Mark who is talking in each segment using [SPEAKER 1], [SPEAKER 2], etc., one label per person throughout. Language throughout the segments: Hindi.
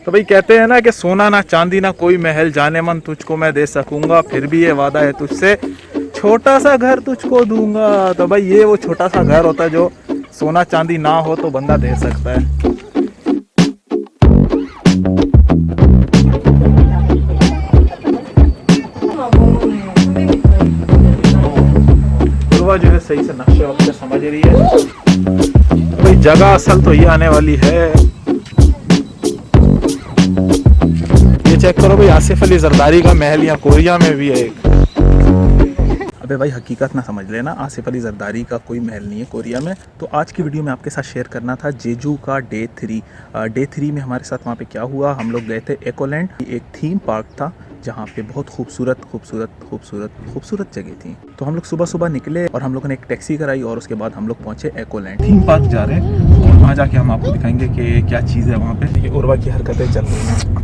[SPEAKER 1] तो भाई कहते हैं ना कि सोना ना चांदी ना कोई महल, जाने मन तुझको मैं दे सकूंगा, फिर भी ये वादा है तुझसे, छोटा सा घर तुझको दूंगा। तो भाई ये वो छोटा सा घर होता है जो सोना चांदी ना हो तो बंदा दे सकता है। जो है सही से नक्शे वक्शे समझ रही है। तो भाई जगह असल तो ये आने वाली है, ये चेक करो भाई, आसिफ अली जरदारी का महल यहाँ कोरिया में भी है एक। अबे भाई हकीकत ना समझ लेना, आसिफ अली जरदारी का कोई महल नहीं है कोरिया में। तो आज की वीडियो में आपके साथ शेयर करना था जेजू का डे 3। डे 3 में हमारे साथ वहाँ पे क्या हुआ, हम लोग गए थे एकोलैंड, एक थीम पार्क था जहाँ पे बहुत खूबसूरत जगह थी। तो हम लोग सुबह सुबह निकले और हम लोगों ने एक टैक्सी कराई और उसके बाद हम लोग पहुँचे एकोलैंड। थीम पार्क जा रहे हैं और वहाँ जाके हम आपको दिखाएंगे कि क्या चीज़ है वहाँ पे। ये उर्वा की हरकतें चल रही हैं।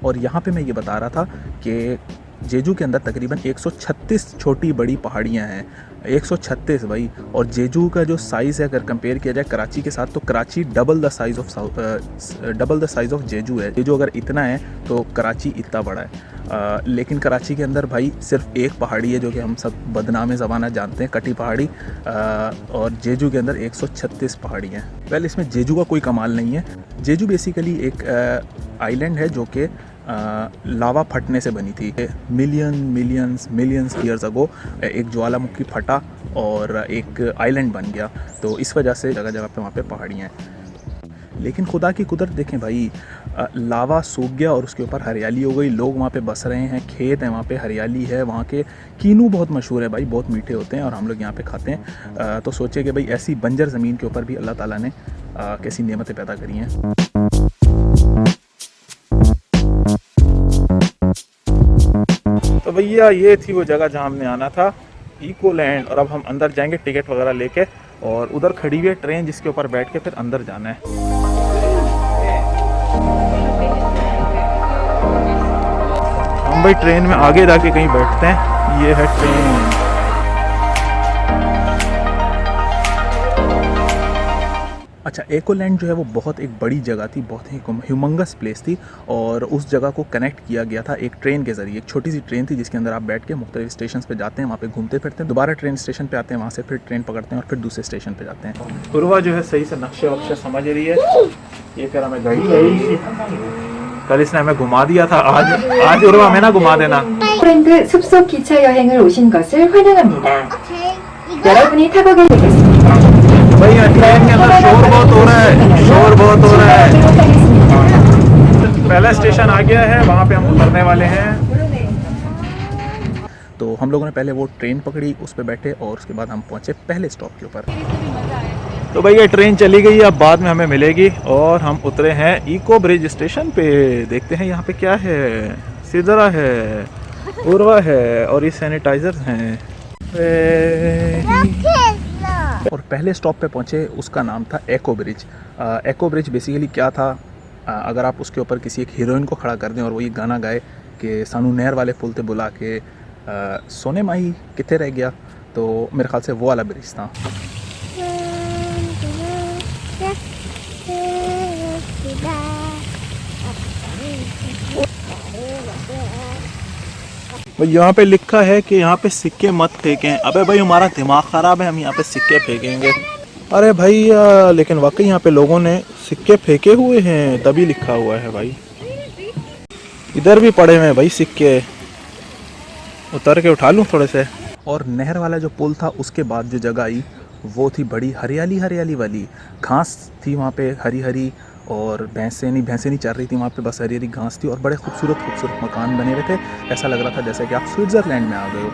[SPEAKER 1] और यहाँ पे मैं ये बता रहा था कि जेजू के अंदर तकरीबन 136 छोटी बड़ी पहाड़ियाँ हैं, 136 भाई। और जेजू का जो साइज़ है अगर कंपेयर किया जाए कराची के साथ, तो Karachi double the size of Jeju है। जेजू अगर इतना है तो कराची इतना बड़ा है। लेकिन कराची के अंदर भाई सिर्फ एक पहाड़ी है जो कि हम सब बदनाम ज़माना जानते हैं, कटी पहाड़ी। और जेजू के अंदर 136 पहाड़ी हैं। वेल इसमें जेजू का कोई कमाल नहीं है। जेजू बेसिकली एक आइलैंड है जो कि लावा फटने से बनी थी। मिलियंस ईयर्स अगो एक ज्वालामुखी फटा और एक आइलैंड बन गया। तो इस वजह से जगह जगह पे वहाँ पे पहाड़ियाँ हैं। लेकिन खुदा की कुदरत देखें भाई, लावा सूख गया और उसके ऊपर हरियाली हो गई, लोग वहाँ पे बस रहे हैं, खेत हैं वहाँ पे, हरियाली है। वहाँ के कीनू बहुत मशहूर है भाई, बहुत मीठे होते हैं और हम लोग यहाँ पे खाते हैं। तो सोचे कि भाई ऐसी बंजर ज़मीन के ऊपर भी अल्लाह ताला ने कैसी नेमतें पैदा करी हैं। तो भैया ये थी वो जगह जहाँ हमने आना था, इकोलैंड। और अब हम अंदर जाएंगे टिकट वगैरह लेके, और उधर खड़ी हुई है ट्रेन जिसके ऊपर बैठ के फिर अंदर जाना है। हम भाई ट्रेन में आगे जाके कहीं बैठते हैं। ये है ट्रेन। अच्छा, एकोलैंड जो है वो बहुत एक बड़ी जगह थी, बहुत ही ह्यूमंगस प्लेस थी। और उस जगह को कनेक्ट किया गया था एक ट्रेन के ज़रिए। एक छोटी सी ट्रेन थी जिसके अंदर आप बैठ के मुख्तलिफ स्टेशन पे जाते हैं, वहाँ पे घूमते फिरते हैं, दोबारा ट्रेन स्टेशन पे आते हैं, वहाँ से फिर ट्रेन पकड़ते हैं और फिर दूसरे स्टेशन पे जाते हैं। उर्वा जो है सही से नक्शे वक्शे समझ रही है। ये कह रहा मैं गाड़ी कल इसने हमें घुमा दिया था, आज उर्वा हमें ना घुमा देना।
[SPEAKER 2] 폴란드 숲속 기차 여행을 오신 것을 환영합니다. 여러분이 타고 계시겠습니다.
[SPEAKER 1] भाई ट्रेन के अंदर शोर बहुत हो रहा है। पहला स्टेशन आ गया है, वहाँ पे हम उतरने वाले हैं। तो हम लोगों ने पहले वो ट्रेन पकड़ी, उस पर बैठे और उसके बाद हम पहुँचे पहले स्टॉप के ऊपर। तो भाई ये ट्रेन चली गई, अब बाद में हमें मिलेगी। और हम उतरे हैं इको ब्रिज स्टेशन पे। देखते हैं यहाँ पे क्या है। सिदरा है, उर्वा है और ये सैनिटाइजर्स हैं। और पहले स्टॉप पे पहुँचे, उसका नाम था एको ब्रिज। एको ब्रिज बेसिकली क्या था, अगर आप उसके ऊपर किसी एक हीरोइन को खड़ा कर दें और वो ये गाना गाए कि सानू नहर वाले पुल ते बुला के सोने माही कितने रह गया, तो मेरे ख्याल से वो वाला ब्रिज था। भाई यहाँ पे लिखा है कि यहाँ पे सिक्के मत फेंकें। अबे भाई हमारा दिमाग ख़राब है, हम यहाँ पे सिक्के फेंकेंगे? अरे भाई लेकिन वाकई यहाँ पे लोगों ने सिक्के फेंके हुए हैं, तभी लिखा हुआ है भाई। इधर भी पड़े हुए हैं भाई सिक्के, उतर के उठा लूँ थोड़े से। और नहर वाला जो पुल था उसके बाद जो जगह आई वो थी बड़ी हरियाली वाली। घास थी वहाँ पे हरी हरी, और भैंसें नहीं चल रही थी वहाँ पे, बस हरी हरी घास थी और बड़े खूबसूरत मकान बने हुए थे। ऐसा लग रहा था जैसे कि आप स्विट्ज़रलैंड में आ गए हो।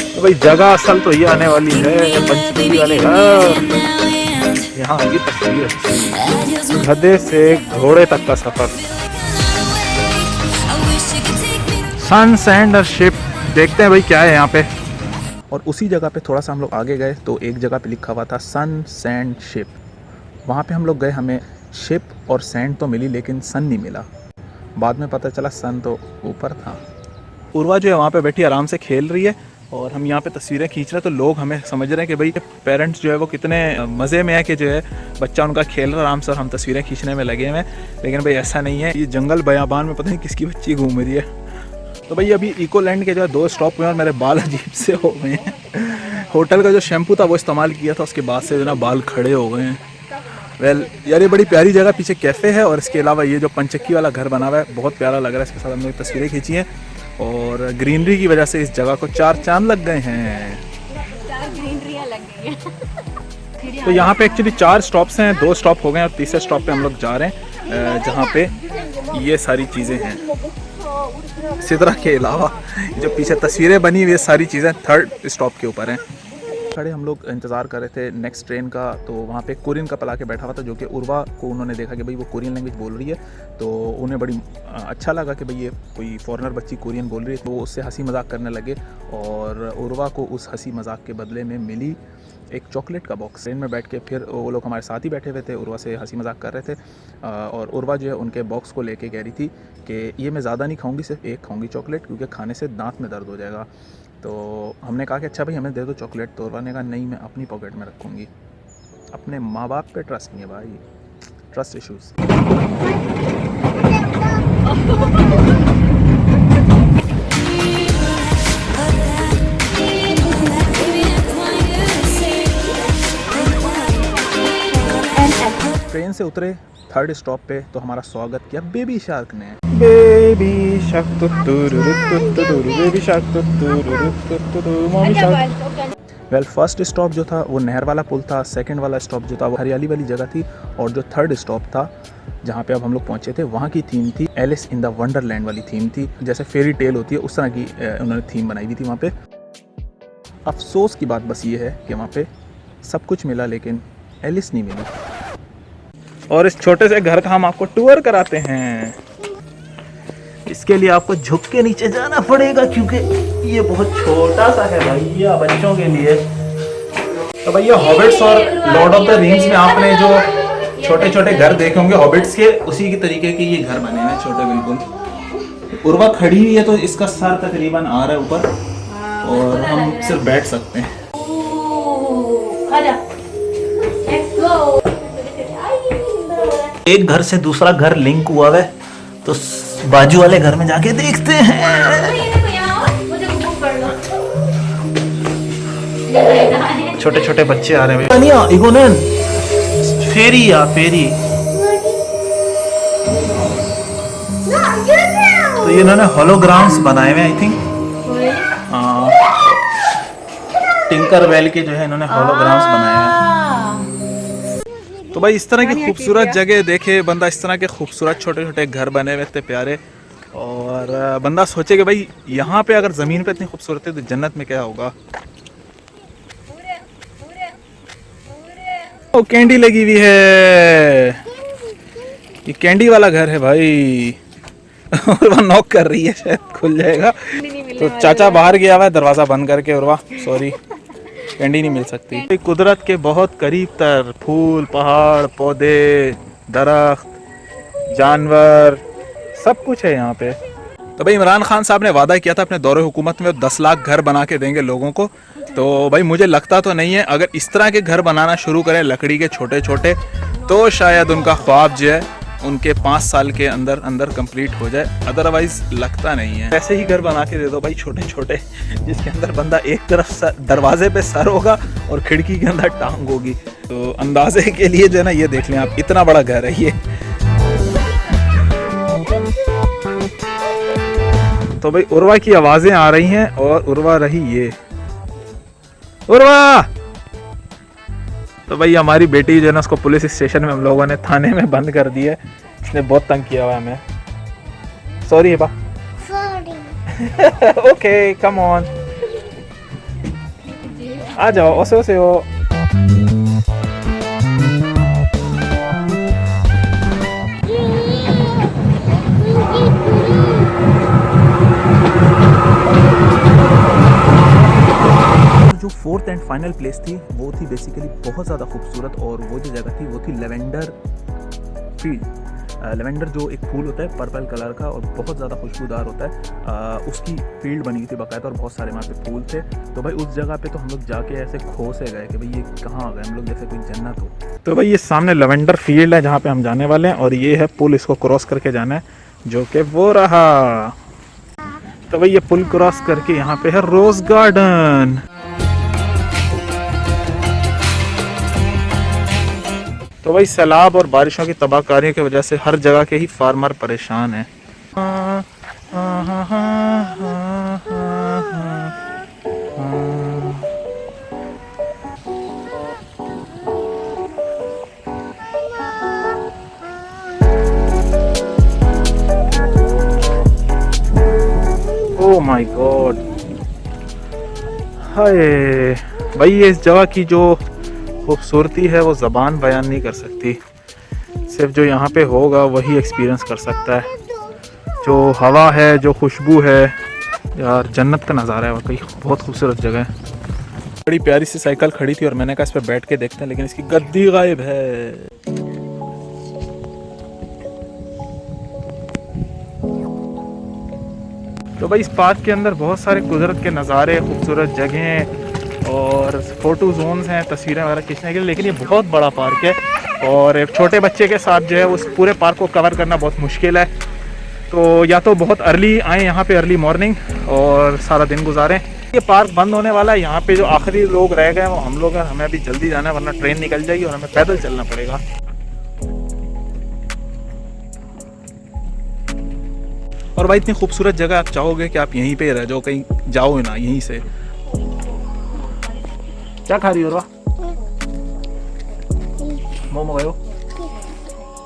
[SPEAKER 1] तो भाई जगह असल तो ये आने वाली है पंचकुला वाले घर। यहाँ की तस्वीर अच्छी, गधे से घोड़े तक का सफर। सन सैंड और शिप, देखते हैं भाई क्या है यहाँ पे। और उसी जगह पे थोड़ा सा हम लोग आगे गए तो एक जगह पे लिखा हुआ था सन सैंड शिप। वहाँ पे हम लोग गए, हमें शिप और सैंड तो मिली लेकिन सन नहीं मिला। बाद में पता चला सन तो ऊपर था। उर्वा जो है वहाँ पे बैठी आराम से खेल रही है और हम यहाँ पे तस्वीरें खींच रहे हैं, तो लोग हमें समझ रहे हैं कि भाई पेरेंट्स जो है वो कितने मज़े में है कि जो है बच्चा उनका खेल रहा है आराम से और हम तस्वीरें खींचने में लगे हुए हैं। लेकिन भाई ऐसा नहीं है, ये जंगल बयाबान में पता नहीं किसकी बच्ची घूम रही है। तो भाई अभी इको लैंड के जो है 2 स्टॉप हुए और मेरे बाल अजीब से हो गए हैं। होटल का जो शैम्पू था वो इस्तेमाल किया था, उसके बाद से जो ना बाल खड़े हो गए हैं। वेल यार ये बड़ी प्यारी जगह, पीछे कैफ़े है और इसके अलावा ये जो पंचक्की वाला घर बना हुआ है बहुत प्यारा लग रहा है। इसके साथ हमने तस्वीरें खींची हैं और ग्रीनरी की वजह से इस जगह को 4 चांद लग गए हैं।
[SPEAKER 3] 4 ग्रीनरियाँ लग गई हैं।
[SPEAKER 1] तो यहाँ पे एक्चुअली 4 स्टॉप्स हैं, 2 स्टॉप हो गए और तीसरे स्टॉप पे हम लोग जा रहे हैं जहाँ पे ये सारी चीज़ें हैं। सिदरा के अलावा जो पीछे तस्वीरें बनी हुई ये सारी चीज़ें 3rd स्टॉप के ऊपर हैं। खड़े हम लोग इंतज़ार कर रहे थे नेक्स्ट ट्रेन का, तो वहाँ पे कोरियन कपल आके बैठा हुआ था जो कि उर्वा को उन्होंने देखा कि भाई वो कोरियन लैंग्वेज बोल रही है, तो उन्हें बड़ी अच्छा लगा कि भाई ये कोई फॉरेनर बच्ची कोरियन बोल रही है, तो वो उससे हंसी मजाक करने लगे और उर्वा को उस हंसी मजाक के बदले में मिली एक चॉकलेट का बॉक्स। ट्रेन में बैठ के फिर वो लोग हमारे साथ ही बैठे हुए थे, उर्वा से हंसी मजाक कर रहे थे और उर्वा जो है उनके बॉक्स को लेके कह रही थी कि ये मैं ज़्यादा नहीं खाऊंगी, सिर्फ एक खाऊंगी चॉकलेट, क्योंकि खाने से दांत में दर्द हो जाएगा। तो हमने कहा कि अच्छा भाई हमें दे दो चॉकलेट, तो उर्वा ने कहा नहीं मैं अपनी पॉकेट में रखूँगी। अपने माँ बाप पे ट्रस्ट नहीं है भाई, ट्रस्ट इश्यूज़। ट्रेन से उतरे 3rd स्टॉप पे तो हमारा स्वागत किया बेबी शार्क ने। Baby shark baby shark mummy shark. Well first stop जो था वो नहर वाला पुल था, सेकंड वाला स्टॉप जो था वो हरियाली वाली जगह थी और जो 3rd स्टॉप था जहाँ पे अब हम लोग पहुँचे थे वहाँ की थीम थी एलिस इन द वंडरलैंड वाली थीम थी, जैसे फेरी टेल होती है उस तरह की उन्होंने थीम बनाई हुई थी वहाँ पे। अफसोस की बात बस ये है कि वहाँ पे सब कुछ मिला लेकिन एलिस नहीं मिली। और इस छोटे से घर का हम आपको टूर कराते हैं। इसके लिए आपको झुक के नीचे जाना पड़ेगा क्योंकि ये बहुत छोटा सा है भैया बच्चों के लिए। तो भैया हॉबिट्स और लॉर्ड ऑफ द रिंग्स में आपने जो छोटे छोटे घर देखे होंगे हॉबिट्स के, उसी की तरीके के ये घर बने हैं छोटे बिल्कुल। उर्वा खड़ी हुई है तो इसका सर तकरीबन आ रहा है ऊपर और हम सिर्फ बैठ सकते हैं। एक घर से दूसरा घर लिंक हुआ है तो बाजू वाले घर में जाके देखते हैं। छोटे छोटे बच्चे आ रहे हैं फेरी या फेरी। तो ये इन्होंने होलोग्राम्स बनाए हुए आई थिंक टिंकर वेल के जो है इन्होंने होलोग्राम्स बनाए हैं। तो भाई इस तरह की खूबसूरत जगह देखे बंदा, इस तरह के खूबसूरत छोटे छोटे घर बने हुए इतने प्यारे, और बंदा सोचे कि भाई यहाँ पे अगर ज़मीन पे इतनी खूबसूरत है तो जन्नत में क्या होगा। ओ कैंडी लगी हुई है, ये कैंडी वाला घर है भाई। और वह नॉक कर रही है, शायद खुल जाएगा। तो चाचा बाहर गया हुआ है दरवाज़ा बंद करके, और वाह सॉरी कैंडी नहीं मिल सकती। कुदरत के बहुत करीब तर फूल, पहाड़, पौधे, दरख्त, जानवर सब कुछ है यहाँ पे। तो भाई इमरान खान साहब ने वादा किया था अपने दौरे हुकूमत में 10 लाख घर बना के देंगे लोगों को। तो भाई मुझे लगता तो नहीं है, अगर इस तरह के घर बनाना शुरू करें लकड़ी के छोटे छोटे तो शायद उनका ख्वाब जो है उनके 5 साल के अंदर अंदर कंप्लीट हो जाए, अदरवाइज लगता नहीं है। ऐसे ही घर बना के दे दो भाई छोटे छोटे, जिसके अंदर बंदा एक तरफ दरवाजे पे सर होगा और खिड़की के अंदर टांग होगी। तो अंदाजे के लिए जो है ना ये देख लें आप, इतना बड़ा घर है ये। तो भाई उर्वा की आवाजें आ रही हैं और उर्वा रही ये उर्वा। तो भाई हमारी बेटी जो है ना उसको पुलिस स्टेशन में हम लोगों ने थाने में बंद कर दिया है, इसने बहुत तंग किया हुआ है हमें। सॉरी बा। ओके कम ऑन, आ जाओ ओसे ओसे हो। फोर्थ एंड फाइनल प्लेस थी, वो थी बेसिकली बहुत ज़्यादा खूबसूरत, और वो जो जगह थी वो थी लेवेंडर फील्ड। लेवेंडर जो एक फूल होता है पर्पल कलर का और बहुत ज़्यादा खुशबूदार होता है, उसकी फील्ड बनी हुई थी बाकायदा, और बहुत सारे वहाँ पे फूल थे। तो भाई उस जगह पे तो हम लोग जाके ऐसे खो से गए कि भाई ये कहाँ आ गए हम लोग, जैसे कोई जन्नत हो। तो भाई ये सामने लेवेंडर फील्ड है जहाँ पे हम जाने वाले हैं, और ये है पुल, इसको क्रॉस करके जाना है, जो कि वो रहा। तो भाई ये पुल क्रॉस करके यहाँ पे है रोज गार्डन। तो भाई सैलाब और बारिशों की तबाहकारियों की वजह से हर जगह के ही फार्मर परेशान हैं। ओह माय गॉड, हाय भाई ये इस जगह की जो खूबसूरती है वो ज़बान बयान नहीं कर सकती, सिर्फ जो यहाँ पे होगा वही एक्सपीरियंस कर सकता है। जो हवा है, जो खुशबू है, यार जन्नत का नज़ारा है वाकई, बहुत खूबसूरत जगह है। बड़ी प्यारी सी साइकिल खड़ी थी और मैंने कहा इस पर बैठ के देखते हैं, लेकिन इसकी गद्दी गायब है। तो भाई इस पार्क के अंदर बहुत सारे कुदरत के नज़ारे, खूबसूरत जगहें और फ़ोटो जोन्स हैं तस्वीरें वगैरह खींचने के लिए, लेकिन ये बहुत बड़ा पार्क है और एक छोटे बच्चे के साथ जो है उस पूरे पार्क को कवर करना बहुत मुश्किल है। तो या तो बहुत अर्ली आएँ यहाँ पे, अर्ली मॉर्निंग, और सारा दिन गुजारें। ये पार्क बंद होने वाला है, यहाँ पे जो आखिरी लोग रह गए वो हम लोग हैं, हमें अभी जल्दी जाना है वरना ट्रेन निकल जाएगी और हमें पैदल चलना पड़ेगा। और भाई इतनी खूबसूरत जगह, आप चाहोगे कि आप यहीं पे रह जाओ, कहीं जाओ ना यहीं से। क्या खा रही हो? मोमो गए हो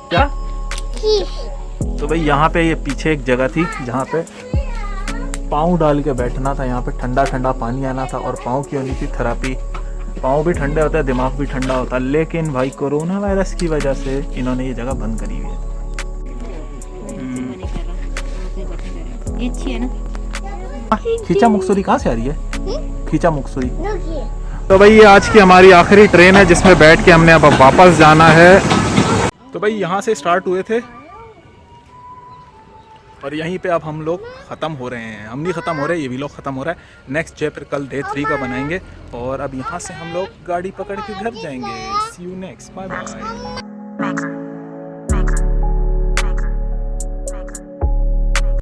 [SPEAKER 1] क्या? तो भाई यहाँ पे ये पीछे एक जगह थी जहाँ पे पाँव डाल के बैठना था, यहाँ पे ठंडा ठंडा पानी आना था और पाँव की होनी थी थेरापी। पाँव भी ठंडे होता है, दिमाग भी ठंडा होता है, लेकिन भाई कोरोना वायरस की वजह से इन्होंने ये जगह बंद करी हुई है।
[SPEAKER 3] ये अच्छी है ना?
[SPEAKER 1] खींचा मुक्सुरी कहाँ से आ रही है? खींचा मुक्सुरी। तो भाई ये आज की हमारी आखिरी ट्रेन है जिसमें बैठ के हमने अब वापस जाना है। तो भाई यहाँ से स्टार्ट हुए थे और यहीं पे अब हम लोग ख़त्म हो रहे हैं। हम नहीं ख़त्म हो रहे, ये भी लोग ख़त्म हो रहा है। नेक्स्ट डे फिर कल डे 3 का बनाएंगे और अब यहाँ से हम लोग गाड़ी पकड़ के घर जाएंगे। सी यू नेक्स्ट, बाय बाय।